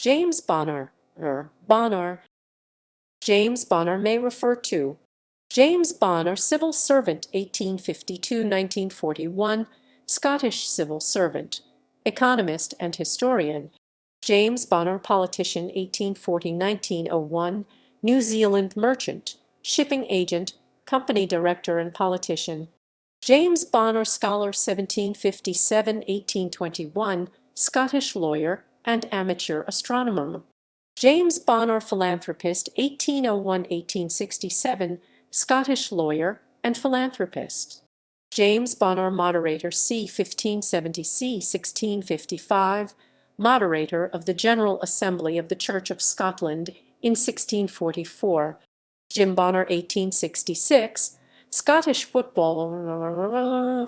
James Bonar, Bonar. James Bonar may refer to James Bonar, civil servant, 1852–1941, Scottish civil servant, economist and historian. James Bonar, politician, 1840–1901, New Zealand merchant, shipping agent, company director and politician. James Bonar, scholar, 1757–1821, Scottish lawyer and amateur astronomer. James Bonar, philanthropist, 1801–1867, Scottish lawyer and philanthropist. James Bonar, moderator, c. 1570–c. 1655, moderator of the General Assembly of the Church of Scotland in 1644. Jim Bonar, 1866, Scottish footballer.